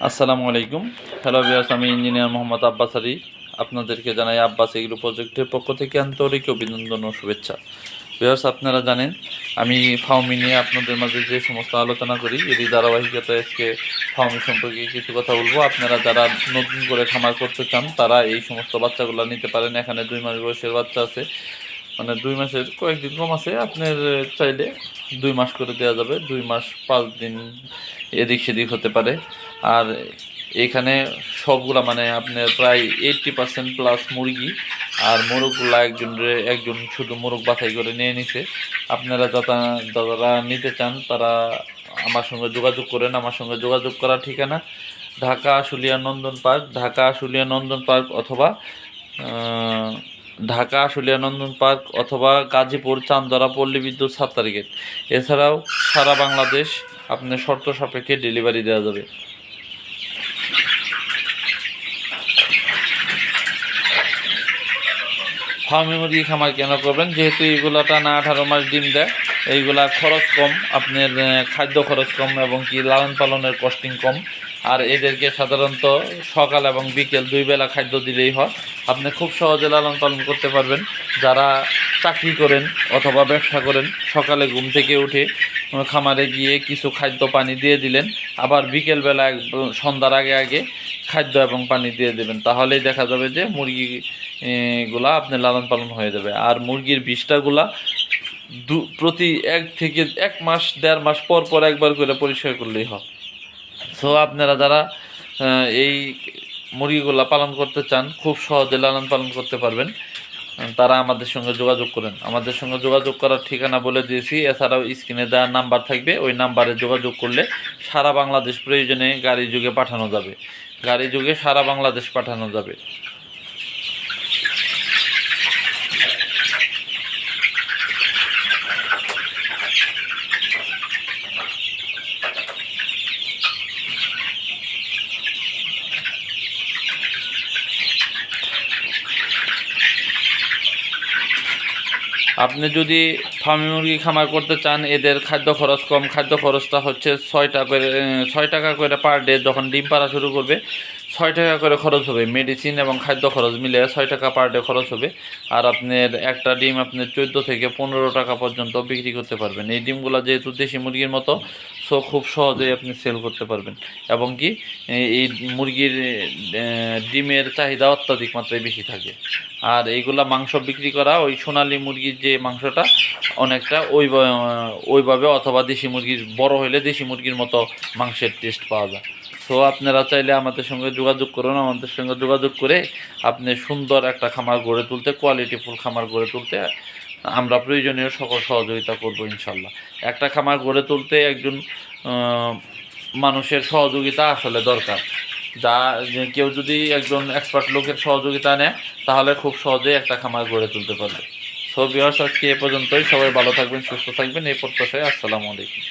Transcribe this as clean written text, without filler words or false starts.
আসসালামু আলাইকুম। Hello viewers, আমি ইঞ্জিনিয়ার মোহাম্মদ আব্বাস আলী। আপনাদেরকে জানাই আব্বাস এগ্রো প্রজেক্টের পক্ষ থেকে আন্তরিক অভিনন্দন ও শুভেচ্ছা। ভিউয়ার্স, আপনারা জানেন আমি ফার্মি নিয়ে আপনাদের মাঝে যে সমস্ত আলোচনা করি, এরই ধারাবাহিকতায় আজকে ফার্মি সম্পর্কে কিছু কথা বলবো। আপনারা যারা নতুন করে খামার করতে চান তারা এই সমস্ত বাচ্চাগুলো নিতে পারেন। এখানে 2 মাস বয়সের বাচ্চা আছে, মানে 2 মাসের কয়েকদিন কম আছে। আপনার চাইলে 2 মাস করে দেওয়া যাবে, 2 মাস 5 দিন এদিক সেদিক হতে পারে। আর এখানে সবগুলা মানে আপনার প্রায় 80% প্লাস মুরগি, আর মোরগগুলা একজন শুধু মোরগ বাছাই করে নিয়ে নিছে। আপনারা যারা নিতে চান তারা আমার সঙ্গে যোগাযোগ করেন। আমার সঙ্গে যোগাযোগ করার ঠিকানা ঢাকা আশুলিয়া নন্দন পার্ক অথবা গাজীপুর চান্দরা পল্লী বিদ্যুৎ 7 তারিখে। এছাড়াও সারা বাংলাদেশ আপনার শর্ত সাপেক্ষে ডেলিভারি দেওয়া যাবে। ফার্মি মুরগি খামার কেন করবেন? যেহেতু এইগুলা টানা 18 মাস ডিম দেয়, এইগুলা খরচ কম, আপনার খাদ্য খরচ কম এবং কি লালন পালনের কস্টিং কম। আর এদেরকে সাধারণত সকাল এবং বিকেল 2 বেলা খাদ্য দিলেই হয়। আপনি খুব সহজে লালন পালন করতে পারবেন। যারা চাকরি করেন অথবা ব্যবসা করেন, সকালে ঘুম থেকে উঠে খামারে গিয়ে কিছু খাদ্য পানি দিয়ে দিলেন, আবার বিকেলবেলা সন্ধ্যার আগে খাদ্য এবং পানি দিয়ে দেবেন, তাহলেই দেখা যাবে যে মুরগিগুলা আপনার লালন পালন হয়ে যাবে। আর মুরগির বিষ্ঠাগুলা প্রতি 1 থেকে 1 মাস 1.5 মাস পর একবার করে পরিষ্কার করলেই হয়। সো আপনারা যারা এই মুরগিগুলা পালন করতে চান, খুব সহজে লালন পালন করতে পারবেন, তারা আমাদের সঙ্গে যোগাযোগ করেন। আমাদের সঙ্গে যোগাযোগ করার ঠিকানা বলে দিয়েছি। এছাড়াও স্ক্রিনে দেওয়া নাম্বার থাকবে, ওই নাম্বারে যোগাযোগ করলে সারা বাংলাদেশ প্রয়োজনে গাড়ি যুগে পাঠানো যাবে। সারা বাংলাদেশ পাঠানো যাবে। আপনি যদি ফার্মি মুরগি খামার করতে চান, এদের খাদ্য খরচ কম। খাদ্য খরচটা হচ্ছে 6 টাকা করে পার ডে। যখন ডিম পাড়া শুরু করবে 6 টাকা করে খরচ হবে। মেডিসিন এবং খাদ্য খরচ মিলে 6 টাকা পার ডে খরচ হবে। আর আপনার একটা ডিম আপনার 14 থেকে 15 টাকা পর্যন্ত বিক্রি করতে পারবেন। এই ডিমগুলো যেহেতু দেশি মুরগির মতো, সো খুব সহজেই আপনি সেল করতে পারবেন। এবং কি এই মুরগির ডিমের চাহিদা অত্যাধিক মাত্রায় বেশি থাকে। আর এইগুলা মাংস বিক্রি করা, ওই সোনালী মুরগির যে মাংসটা অনেকটা ওইভাবে, অথবা দেশি মুরগির বড় হইলে দেশি মুরগির মতো মাংসের টেস্ট পাওয়া যায়। তো আপনারা চাইলে আমাদের সঙ্গে যোগাযোগ করুন। আমাদের সঙ্গে যোগাযোগ করে আপনি সুন্দর একটা খামার গড়ে তুলতে, কোয়ালিটিফুল খামার গড়ে তুলতে আমরা প্রয়োজনীয় সকল সহযোগিতা করব ইনশাল্লাহ। একটা খামার গড়ে তুলতে একজন মানুষের সহযোগিতা আসলে দরকার। কেউ যদি একজন এক্সপার্ট লোকের সহযোগিতা নেয়, তাহলে খুব সহজেই একটা খামার গড়ে তুলতে পারবে। সো ভিউয়ার্স, আজকে এ পর্যন্তই। সবাই ভালো থাকবেন, সুস্থ থাকবেন, এই প্রত্যাশায়। আসসালামু আলাইকুম।